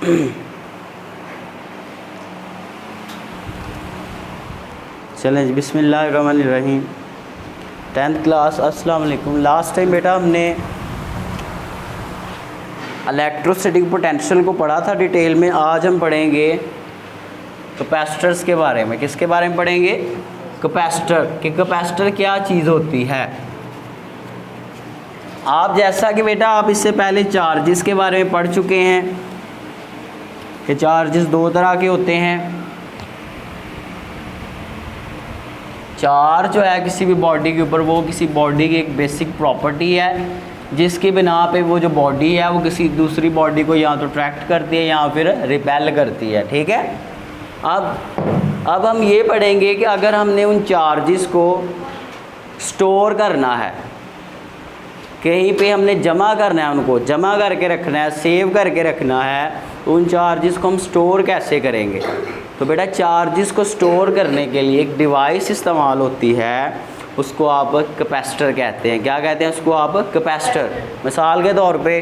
चलें जी, बिस्मिल्लाहिर्रहमानिर्रहीम। 10th class, अस्सलाम वालेकुम। लास्ट टाइम बेटा हमने इलेक्ट्रोस्टैटिक पोटेंशियल को पढ़ा था डिटेल में। आज हम पढ़ेंगे कैपेसिटर्स के बारे में। किसके बारे में पढ़ेंगे? कैपेसिटर। कि कैपेसिटर क्या चीज़ होती है। आप जैसा कि बेटा आप इससे पहले चार्जेस के बारे में पढ़ चुके हैं कि चार्जेस दो तरह के होते हैं। चार्ज जो है किसी भी बॉडी के ऊपर, वो किसी बॉडी की एक बेसिक प्रॉपर्टी है जिसकी बिना पे वो जो बॉडी है वो किसी दूसरी बॉडी को या तो अट्रैक्ट करती है या फिर रिपेल करती है। ठीक है। अब हम ये पढ़ेंगे कि अगर हमने उन चार्जेस को स्टोर करना है, कहीं पे हमने जमा करना है, उनको जमा करके रखना है, सेव करके रखना है, तो उन चार्जेस को हम स्टोर कैसे करेंगे? तो बेटा चार्जेस को स्टोर करने के लिए एक डिवाइस इस्तेमाल होती है, उसको आप कैपेसिटर कहते हैं। क्या कहते हैं उसको आप? कैपेसिटर। मिसाल के तौर पे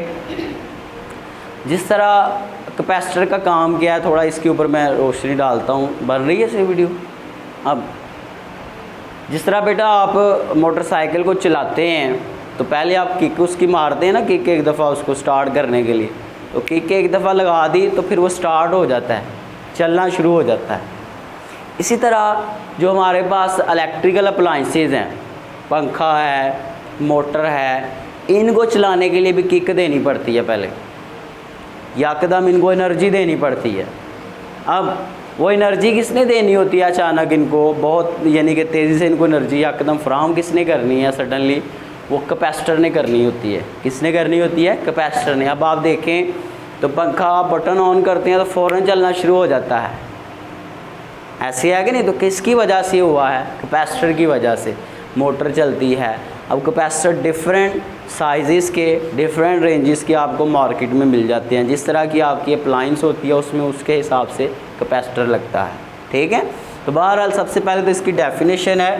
जिस तरह कैपेसिटर का काम किया है, थोड़ा इसके ऊपर मैं रोशनी डालता हूँ। बन रही है इसे वीडियो? अब जिस तरह बेटा आप मोटरसाइकिल को चलाते हैं तो पहले आप किक उसकी मारते हैं ना, किक एक दफ़ा उसको स्टार्ट करने के लिए। तो किक एक दफ़ा लगा दी तो फिर वो स्टार्ट हो जाता है, चलना शुरू हो जाता है। इसी तरह जो हमारे पास इलेक्ट्रिकल अप्लाइंसेस हैं, पंखा है, मोटर है, इनको चलाने के लिए भी किक देनी पड़ती है पहले, यकदम इनको एनर्जी देनी पड़ती है। अब वो एनर्जी किसने देनी होती है? अचानक इनको बहुत यानी कि तेज़ी से इनको एनर्जी यकदम फ्राहम किसने करनी है? सडनली वो कैपेसिटर ने करनी होती है। किसने करनी होती है? कैपेसिटर ने। अब आप देखें तो पंखा आप बटन ऑन करते हैं तो फ़ौरन चलना शुरू हो जाता है, ऐसे है कि नहीं? तो किसकी वजह से हुआ है? कैपेसिटर की वजह से मोटर चलती है। अब कैपेसिटर डिफरेंट साइज़ के, डिफरेंट रेंजेस के आपको मार्केट में मिल जाते हैं। जिस तरह की आपकी अप्लाइंस होती है उसमें उसके हिसाब से कैपेसिटर लगता है। ठीक है। तो बहरहाल सबसे पहले तो इसकी डेफिनेशन है,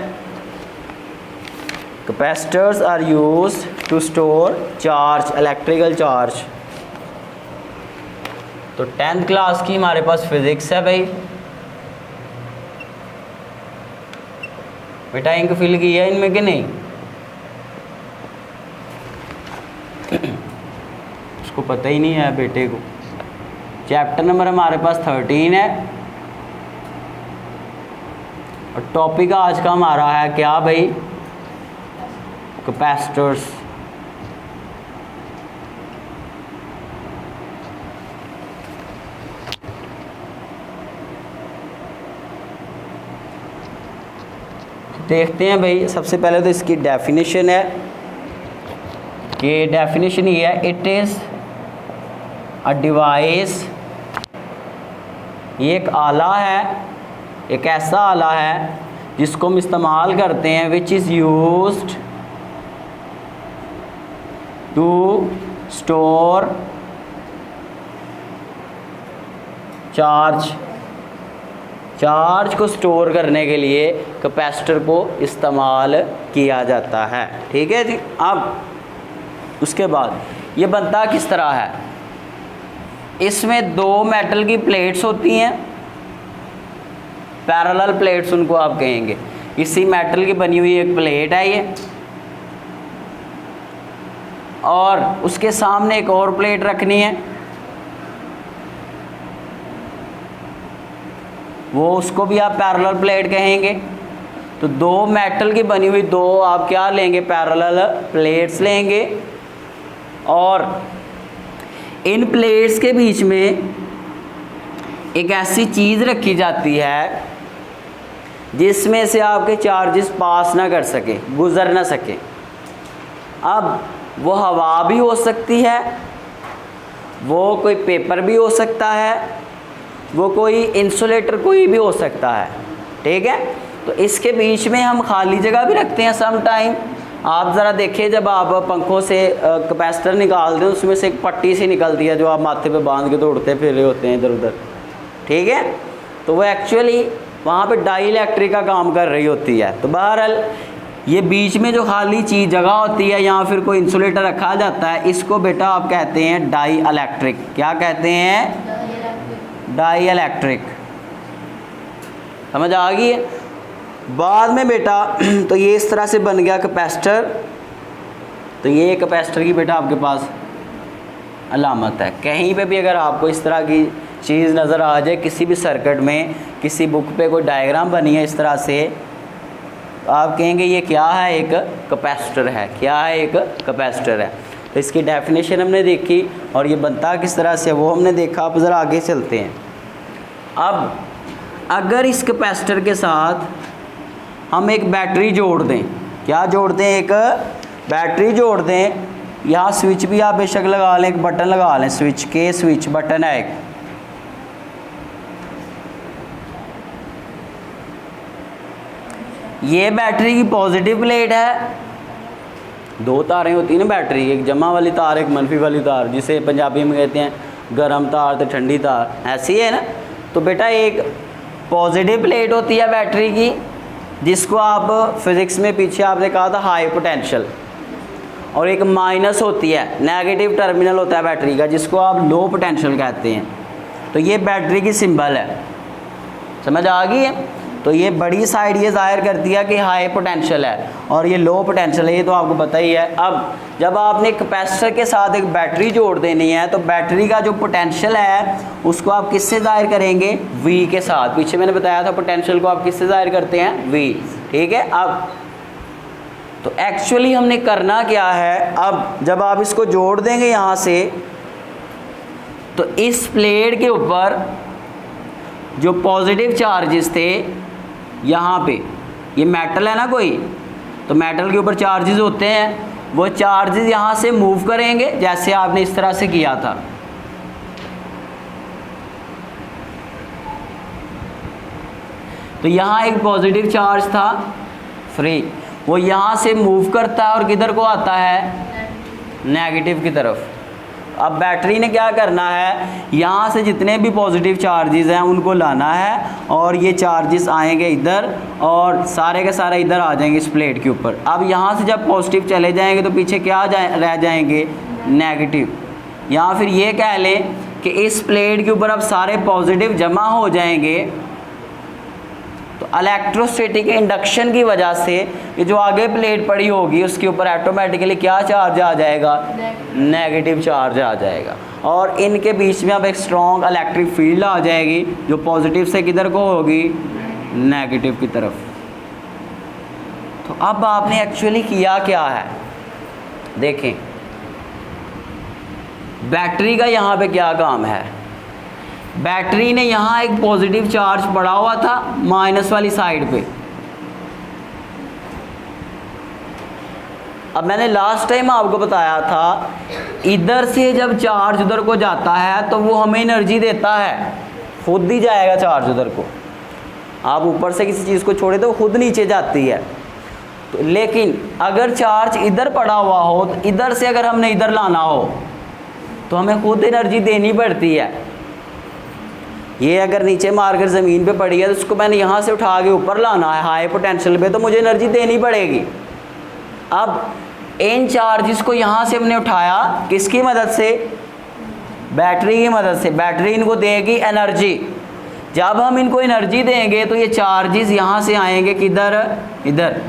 capacitors are used to store charge, electrical charge. तो 10th क्लास की हमारे पास फिज़िक्स है भाई। बेटा इंक फिल की है इनमें कि नहीं? उसको पता ही नहीं है बेटे को। चैप्टर नंबर हमारे पास 13 है और टॉपिक आज का हमारा है क्या भाई? कैपेसिटर्स। देखते हैं भाई। सबसे पहले तो इसकी डेफिनेशन है कि डेफिनेशन ये है, इट इज़ अ डिवाइस। ये एक आला है, एक ऐसा आला है जिसको हम इस्तेमाल करते हैं, which is used to store charge. Charge को स्टोर करने के लिए कैपेसिटर को इस्तेमाल किया जाता है। ठीक है जी। अब उसके बाद ये बनता किस तरह है? इसमें दो मेटल की प्लेट्स होती हैं, पैरेलल प्लेट्स उनको आप कहेंगे। इसी मेटल की बनी हुई एक प्लेट है ये, और उसके सामने एक और प्लेट रखनी है, वो उसको भी आप पैरेलल प्लेट कहेंगे। तो दो मेटल की बनी हुई दो आप क्या लेंगे? पैरेलल प्लेट्स लेंगे, और इन प्लेट्स के बीच में एक ऐसी चीज़ रखी जाती है जिसमें से आपके चार्जेस पास ना कर सके, गुजर ना सके। अब वो हवा भी हो सकती है, वो कोई पेपर भी हो सकता है, वो कोई इंसुलेटर कोई भी हो सकता है। ठीक है। तो इसके बीच में हम खाली जगह भी रखते हैं सम टाइम। आप ज़रा देखिए, जब आप पंखों से कैपेसिटर निकालते हैं उसमें से एक पट्टी सी निकलती है जो आप माथे पे बांध के दौड़ते फिर रहे होते हैं इधर उधर। ठीक है। तो वो एक्चुअली वहाँ पे डाई इलेक्ट्रिक का काम कर रही होती है। तो बहरहाल ये बीच में जो खाली चीज़ जगह होती है या फिर कोई इंसुलेटर रखा जाता है, इसको बेटा आप कहते हैं डाई इलेक्ट्रिक। क्या कहते हैं? Dielectric. समझ आ गई है। बाद में बेटा तो ये इस तरह से बन गया कैपेसिटर। तो ये कैपेसिटर की बेटा आपके पास अलामत है। कहीं पे भी अगर आपको इस तरह की चीज़ नज़र आ जाए किसी भी सर्किट में, किसी बुक पे कोई डायग्राम बनी है इस तरह से, तो आप कहेंगे ये क्या है, एक कैपेसिटर है। क्या है, एक कैपेसिटर है। तो इसकी डेफिनेशन हमने देखी और ये बनता किस तरह से वो हमने देखा। अब ज़रा आगे चलते हैं। अब अगर इस कैपेसिटर के साथ हम एक बैटरी जोड़ दें, क्या जोड़ दें, एक बैटरी जोड़ दें। यहाँ स्विच भी आप बेशक लगा लें, एक बटन लगा लें, स्विच के स्विच बटन है एक। ये बैटरी की पॉजिटिव प्लेट है। दो तारें होती हैं ना बैटरी, एक जमा वाली तार, एक मनफी वाली तार, जिसे पंजाबी में कहते हैं गर्म तार तो ठंडी तार, ऐसी है ना। तो बेटा एक पॉजिटिव प्लेट होती है बैटरी की, जिसको आप फिज़िक्स में पीछे आपने कहा था हाई पोटेंशियल, और एक माइनस होती है, नेगेटिव टर्मिनल होता है बैटरी का, जिसको आप लो पोटेंशियल कहते हैं। तो ये बैटरी की सिंबल है। समझ आ गई है। तो ये बड़ी साइड ये ज़ाहिर करती है कि हाई पोटेंशियल है और ये लो पोटेंशियल है, ये तो आपको पता ही है। अब जब आपने कैपेसिटर के साथ एक बैटरी जोड़ देनी है तो बैटरी का जो पोटेंशियल है उसको आप किससे ज़ाहिर करेंगे, V के साथ। पीछे मैंने बताया था पोटेंशियल को आप किससे ज़ाहिर करते हैं, V। ठीक है। अब तो एक्चुअली हमने करना क्या है, अब जब आप इसको जोड़ देंगे यहाँ से, तो इस प्लेट के ऊपर जो पॉजिटिव चार्जेस थे यहाँ पे, ये मेटल है ना कोई, तो मेटल के ऊपर चार्जेस होते हैं, वो चार्जेस यहाँ से मूव करेंगे जैसे आपने इस तरह से किया था। तो यहाँ एक पॉजिटिव चार्ज था फ्री, वो यहाँ से मूव करता है और किधर को आता है, नेगेटिव की तरफ। अब बैटरी ने क्या करना है, यहाँ से जितने भी पॉजिटिव चार्जेस हैं उनको लाना है, और ये चार्जेस आएंगे इधर और सारे के सारे इधर आ जाएंगे इस प्लेट के ऊपर। अब यहाँ से जब पॉजिटिव चले जाएंगे तो पीछे क्या रह जाएंगे, नेगेटिव। या फिर ये कह लें कि इस प्लेट के ऊपर अब सारे पॉजिटिव जमा हो जाएंगे। तो इलेक्ट्रोस्टैटिक इंडक्शन की वजह से ये जो आगे प्लेट पड़ी होगी उसके ऊपर ऑटोमेटिकली क्या चार्ज आ जाएगा, नेगेटिव चार्ज आ जाएगा, और इनके बीच में अब एक स्ट्रॉन्ग इलेक्ट्रिक फील्ड आ जाएगी जो पॉजिटिव से किधर को होगी, नेगेटिव की तरफ। तो अब आपने एक्चुअली किया क्या है, देखें बैटरी का यहाँ पे क्या काम है। बैटरी ने यहाँ एक पॉजिटिव चार्ज पड़ा हुआ था माइनस वाली साइड पे। अब मैंने लास्ट टाइम आपको बताया था, इधर से जब चार्ज उधर को जाता है तो वो हमें एनर्जी देता है, खुद ही जाएगा चार्ज उधर को। आप ऊपर से किसी चीज़ को छोड़े तो खुद नीचे जाती है। तो लेकिन अगर चार्ज इधर पड़ा हुआ हो, तो इधर से अगर हमने इधर लाना हो तो हमें खुद एनर्जी देनी पड़ती है। ये अगर नीचे मारकर ज़मीन पे पड़ी है तो उसको मैंने यहाँ से उठा के ऊपर लाना है हाई पोटेंशियल पे, तो मुझे एनर्जी देनी पड़ेगी। अब इन चार्जेस को यहाँ से हमने उठाया किसकी मदद से, बैटरी की मदद से। बैटरी इनको देगी एनर्जी। जब हम इनको एनर्जी देंगे तो ये चार्जेस यहाँ से आएंगे किधर, इधर,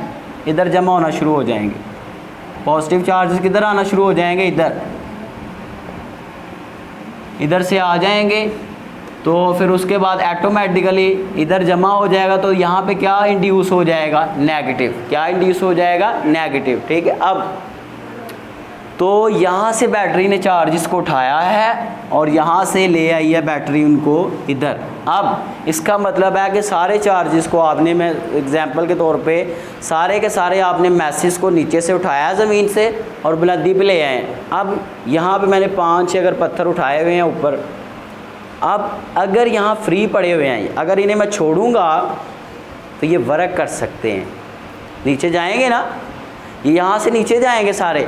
इधर जमा होना शुरू हो जाएंगे। पॉजिटिव चार्जेस किधर आना शुरू हो जाएंगे, इधर, इधर से आ जाएंगे। तो फिर उसके बाद ऑटोमेटिकली इधर जमा हो जाएगा, तो यहाँ पे क्या इंड्यूस हो जाएगा, नेगेटिव। क्या इंड्यूस हो जाएगा, नेगेटिव। ठीक है। अब तो यहाँ से बैटरी ने चार्जेस को उठाया है और यहाँ से ले आई है बैटरी उनको इधर। अब इसका मतलब है कि सारे चार्जेस को आपने, मैं एग्जांपल के तौर पे, सारे के सारे आपने मैसेज को नीचे से उठाया ज़मीन से और बुलंदी पे ले आए। अब यहाँ पे मैंने 5-6 अगर पत्थर उठाए हुए हैं ऊपर। अब अगर यहाँ फ्री पड़े हुए हैं, अगर इन्हें मैं छोड़ूंगा तो ये वर्क कर सकते हैं, नीचे जाएंगे ना, ये यहाँ से नीचे जाएंगे सारे।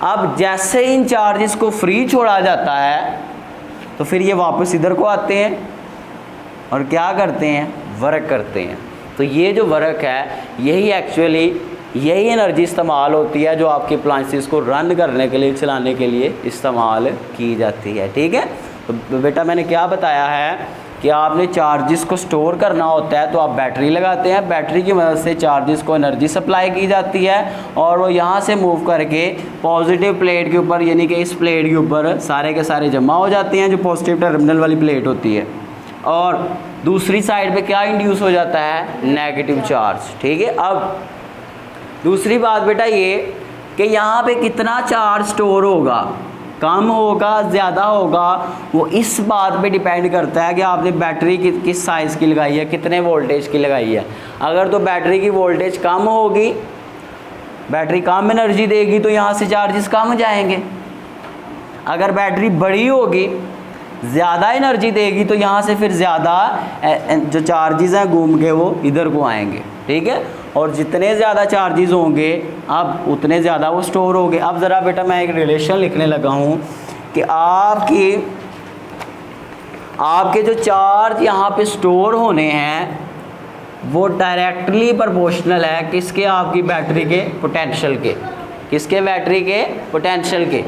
अब जैसे इन चार्जेस को फ्री छोड़ा जाता है तो फिर ये वापस इधर को आते हैं और क्या करते हैं, वर्क करते हैं। तो ये जो वर्क है यही एक्चुअली यही एनर्जी इस्तेमाल होती है जो आपके अप्लायंसेस को रन करने के लिए, चलाने के लिए इस्तेमाल की जाती है। ठीक है। तो बेटा मैंने क्या बताया है कि आपने चार्जेस को स्टोर करना होता है तो आप बैटरी लगाते हैं, बैटरी की मदद से चार्जेस को एनर्जी सप्लाई की जाती है और वो यहाँ से मूव करके पॉजिटिव प्लेट के ऊपर यानी कि इस प्लेट के ऊपर सारे के सारे जमा हो जाते हैं जो पॉजिटिव टर्मिनल वाली प्लेट होती है, और दूसरी साइड पे क्या इंड्यूस हो जाता है, नेगेटिव चार्ज। ठीक है, अब दूसरी बात बेटा ये कि यहाँ पे कितना चार्ज स्टोर होगा, कम होगा ज़्यादा होगा, वो इस बात पे डिपेंड करता है कि आपने बैटरी किस साइज़ की लगाई है, कितने वोल्टेज की लगाई है। अगर तो बैटरी की वोल्टेज कम होगी, बैटरी कम एनर्जी देगी तो यहाँ से चार्जेस कम जाएंगे। अगर बैटरी बड़ी होगी, ज़्यादा एनर्जी देगी तो यहाँ से फिर ज़्यादा जो चार्जेस हैं घूम के वो इधर को आएंगे। ठीक है, और जितने ज़्यादा चार्जेस होंगे अब उतने ज़्यादा वो स्टोर होंगे। अब ज़रा बेटा मैं एक रिलेशन लिखने लगा हूँ कि आपके जो चार्ज यहाँ पे स्टोर होने हैं वो डायरेक्टली प्रोपोर्शनल है किसके, आपकी बैटरी के पोटेंशियल के। किसके, बैटरी के पोटेंशियल के।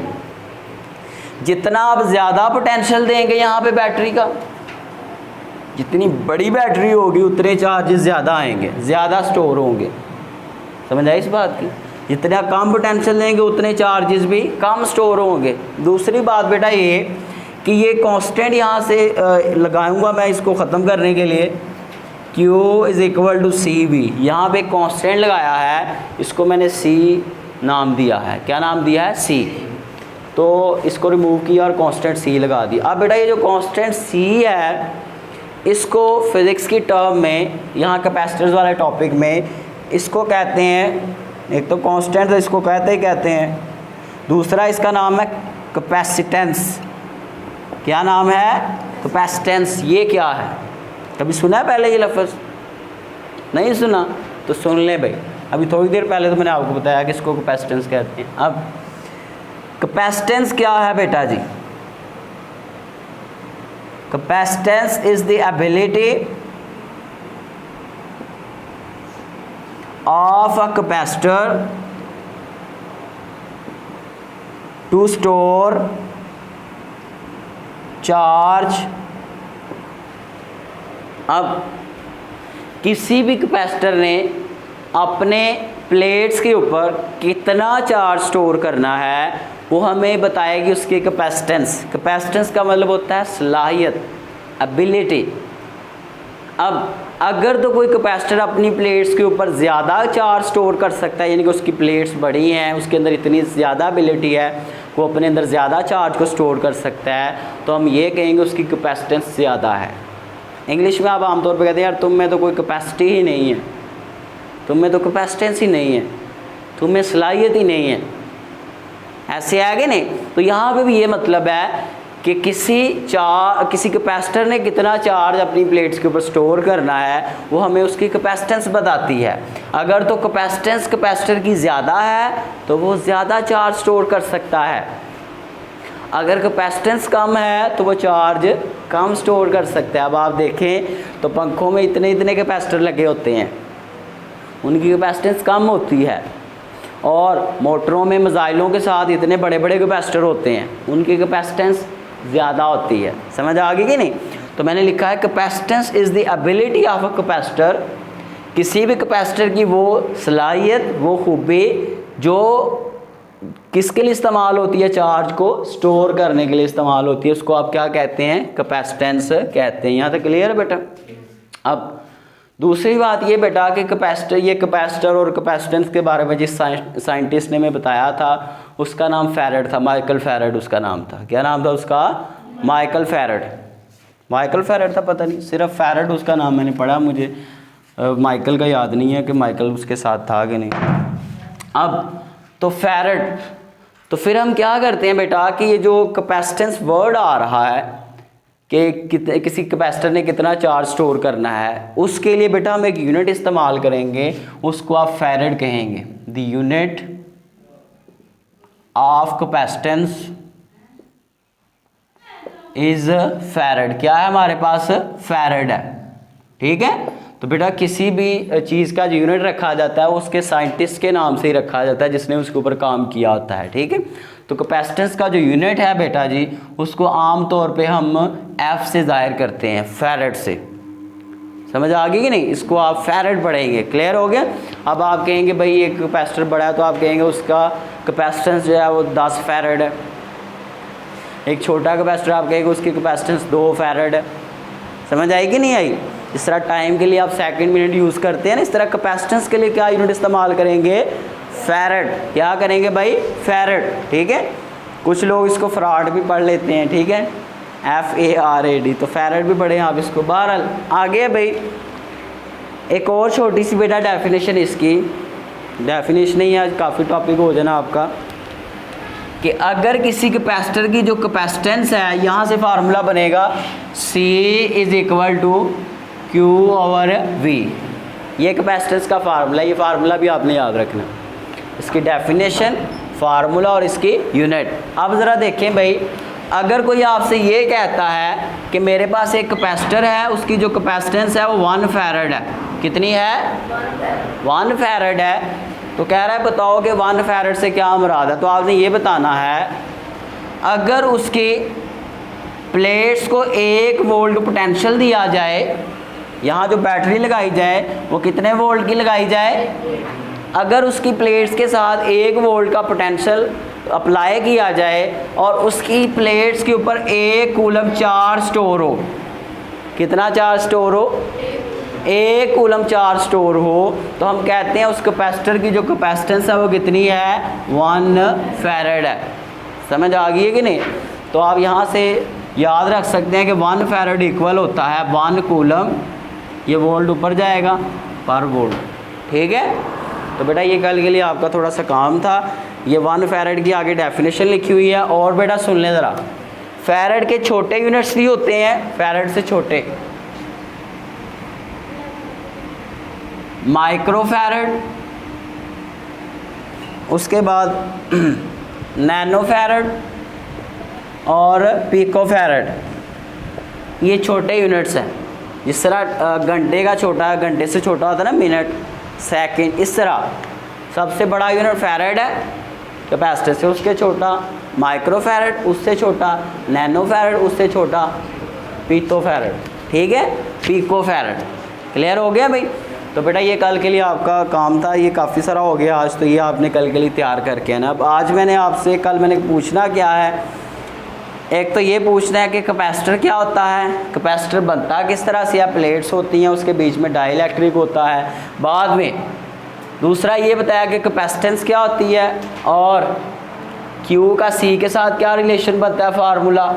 जितना आप ज़्यादा पोटेंशियल देंगे यहाँ पे बैटरी का, जितनी बड़ी बैटरी होगी उतने चार्जेस ज़्यादा आएंगे, ज़्यादा स्टोर होंगे। समझ आई इस बात की। जितना कम पोटेंशियल देंगे उतने चार्जेस भी कम स्टोर होंगे। दूसरी बात बेटा ये कि ये कांस्टेंट यहाँ से लगाऊंगा मैं इसको ख़त्म करने के लिए, Q is equal to C V. यहाँ पे कांस्टेंट लगाया है, इसको मैंने C नाम दिया है। क्या नाम दिया है, C। तो इसको रिमूव किया और कांस्टेंट C लगा दिया। अब बेटा ये जो कांस्टेंट C है इसको फिज़िक्स की टर्म में, यहाँ कैपेसिटर्स वाले टॉपिक में इसको कहते हैं, एक तो कांस्टेंट तो इसको कहते हैं, दूसरा इसका नाम है कैपेसिटेंस। क्या नाम है, कैपेसिटेंस। ये क्या है, कभी सुना है पहले ये लफ्ज़? नहीं सुना तो सुन ले भाई। अभी थोड़ी देर पहले तो मैंने आपको बताया कि इसको कैपेसिटेंस कहते हैं। अब कैपेसिटेंस क्या है बेटा जी? Capacitance is the ability of a capacitor to store charge। अब किसी भी कैपेसिटर ने अपने प्लेट्स के ऊपर कितना चार्ज स्टोर करना है वो हमें बताएगी उसकी कैपेसिटेंस। कैपेसिटेंस का मतलब होता है सलाहियत, एबिलिटी। अब अगर तो कोई कैपेसिटर अपनी प्लेट्स के ऊपर ज़्यादा चार्ज स्टोर कर सकता है, यानी कि उसकी प्लेट्स बड़ी हैं, उसके अंदर इतनी ज़्यादा एबिलिटी है, वो अपने अंदर ज़्यादा चार्ज को स्टोर कर सकता है, तो हम ये कहेंगे उसकी कैपेसिटेंस ज़्यादा है। इंग्लिश में आप आमतौर पर कहते हैं यार तुम में तो कोई कैपेसिटी ही नहीं है, तुम में तो कैपेसिटेंस ही नहीं है, तुम में सलाहियत ही नहीं है, ऐसे आगे नहीं। तो यहाँ पे भी ये मतलब है कि किसी कैपेसिटर ने कितना चार्ज अपनी प्लेट्स के ऊपर स्टोर करना है वो हमें उसकी कैपेसिटेंस बताती है। अगर तो कैपेसिटेंस कैपेसिटर की ज़्यादा है तो वो ज़्यादा चार्ज स्टोर कर सकता है, अगर कैपेसिटेंस कम है तो वो चार्ज कम स्टोर कर सकता है। अब आप देखें तो पंखों में इतने इतने कैपेसिटर लगे होते हैं, उनकी कैपेसिटेंस कम होती है, और मोटरों में मिसाइलों के साथ इतने बड़े बड़े कैपेसिटर होते हैं, उनकी कैपेसिटेंस ज़्यादा होती है। समझ आ गई कि नहीं? तो मैंने लिखा है capacitance is the ability of a capacitor, किसी भी कैपेसिटर की वो सलाहियत, वो खूबी जो किसके लिए इस्तेमाल होती है, चार्ज को स्टोर करने के लिए इस्तेमाल होती है, उसको आप क्या कहते हैं, कैपेसिटेंस कहते हैं। यहाँ तक क्लियर है बेटा? अब दूसरी बात ये बेटा कि कैपेसिटर और कैपेसिटेंस के बारे में जिस साइंटिस्ट ने हमें बताया था उसका नाम फैराड था, माइकल फैराड उसका नाम था। क्या नाम था उसका? माइकल फैराड था, पता नहीं, सिर्फ फैराड उसका नाम मैंने पढ़ा, मुझे माइकल का याद नहीं है कि माइकल उसके साथ था कि नहीं। अब तो फैराड, तो फिर हम क्या करते हैं बेटा कि ये जो कैपेसिटेंस वर्ड आ रहा है कि किसी कैपेसिटर ने कितना चार्ज स्टोर करना है, उसके लिए बेटा हम एक यूनिट इस्तेमाल करेंगे, उसको आप फैराड कहेंगे। The unit of capacitance is farad. क्या है हमारे पास? फैराड है। ठीक है, तो बेटा किसी भी चीज़ का जो यूनिट रखा जाता है उसके साइंटिस्ट के नाम से ही रखा जाता है जिसने उसके ऊपर काम किया होता है, ठीक है। तो कैपेसिटेंस का जो यूनिट है बेटा जी, उसको आम तौर पे हम F से ज़ाहिर करते हैं, फैरेड से। समझ आ गई कि नहीं? इसको आप फैरेड पढ़ेंगे, क्लियर हो गया। अब आप कहेंगे भाई एक कैपेसिटर बड़ा है तो आप कहेंगे उसका कैपेसिटेंस जो है वो 10 फैरेड है। एक छोटा कैपेसिटर आप कहेंगे उसकी कैपेसिटेंस 2 फैरेड है। समझ आई कि नहीं आई? इस तरह टाइम के लिए आप सेकंड मिनट यूज़ करते हैं ना, इस तरह कैपेसिटेंस के लिए क्या यूनिट इस्तेमाल करेंगे? फैरेड। क्या करेंगे भाई? फैरेड, ठीक है। कुछ लोग इसको फराड भी पढ़ लेते हैं, ठीक है, FARAD, तो फैरेड भी पढ़े आप इसको। बहरहाल आगे भाई एक और छोटी सी बेटा डेफिनेशन, इसकी डेफिनेशन ही आज काफ़ी टॉपिक हो जाना आपका, कि अगर किसी कैपेसिटर की जो कैपेसिटेंस है, यहाँ से फार्मूला बनेगा C = Q/V। ये कैपेसिटेंस का फार्मूला, ये फार्मूला भी आपने याद रखना, इसकी डेफिनेशन, फार्मूला और इसकी यूनिट। अब ज़रा देखें भाई, अगर कोई आपसे ये कहता है कि मेरे पास एक कैपेसिटर है, उसकी जो कैपेसिटेंस है वो 1 फैरेड है। कितनी है? 1 फैरेड है। तो कह रहा है बताओ कि 1 फैरेड से क्या मुराद है। तो आपने ये बताना है, अगर उसकी प्लेट्स को 1 वोल्ट पोटेंशियल दिया जाए, यहाँ जो बैटरी लगाई जाए वो कितने वोल्ट की लगाई जाए? अगर उसकी प्लेट्स के साथ 1 वोल्ट का पोटेंशियल अप्लाई किया जाए और उसकी प्लेट्स के ऊपर 1 कूलम चार्ज स्टोर हो, कितना चार्ज स्टोर हो? 1 कूलम चार्ज स्टोर हो, तो हम कहते हैं उस कैपेसिटर की जो कैपेसिटेंस है वो कितनी है? 1 फैरेड है। समझ आ गई है कि नहीं? तो आप यहाँ से याद रख सकते हैं कि 1 फैरेड इक्वल होता है 1 कूलम, ये वोल्ट ऊपर जाएगा, पर वोल्ट, ठीक है। तो बेटा ये कल के लिए आपका थोड़ा सा काम था। ये 1 फैरेड की आगे डेफिनेशन लिखी हुई है। और बेटा सुन लें ज़रा, फैरेड के छोटे यूनिट्स भी होते हैं, फैरेड से छोटे, माइक्रो फैरेड, उसके बाद नैनो फैरेड और पिको फैरेड। ये छोटे यूनिट्स हैं। जिस तरह घंटे का छोटा, घंटे से छोटा होता है ना मिनट, सेकंड, इस तरह सबसे बड़ा यूनिट फैरेड है कैपेसिटर से, उसके छोटा माइक्रो फैरेड, उससे छोटा नैनो फैरेड, उससे छोटा पिको फैरेड, ठीक है, पिको फैरेड। क्लियर हो गया भाई? तो बेटा ये कल के लिए आपका काम था, ये काफ़ी सारा हो गया आज, तो ये आपने कल के लिए तैयार करके आना। अब आज मैंने आपसे, कल मैंने पूछना क्या है, एक तो ये पूछना है कि कैपेसिटर क्या होता है, कैपेसिटर बनता किस तरह से, या प्लेट्स होती हैं उसके बीच में डाइलेक्ट्रिक होता है। बाद में दूसरा ये बताया कि कैपेसिटेंस क्या होती है और Q का C के साथ क्या रिलेशन बनता है, फार्मूला,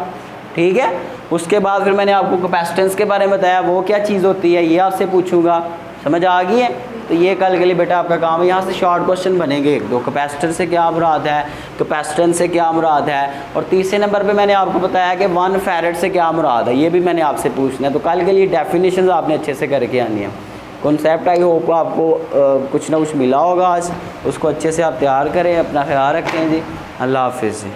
ठीक है। उसके बाद फिर मैंने आपको कैपेसिटेंस के बारे में बताया, वो क्या चीज़ होती है, ये आपसे पूछूंगा। समझ आ गई है? तो ये कल के लिए बेटा आपका काम है। यहाँ से शॉर्ट क्वेश्चन बनेंगे 1-2, कैपेसिटर से क्या मुराद है, कैपेसिटेंस से क्या मुराद है, और तीसरे नंबर पे मैंने आपको बताया कि 1 फैरेड से क्या मुराद है, ये भी मैंने आपसे पूछना है। तो कल के लिए डेफिनेशंस आपने अच्छे से करके आनी है। कॉन्सेप्ट आई होप आपको कुछ ना कुछ मिला होगा आज, उसको अच्छे से आप तैयार करें। अपना ख्याल रखें जी। अल्लाह हाफिज़ जी।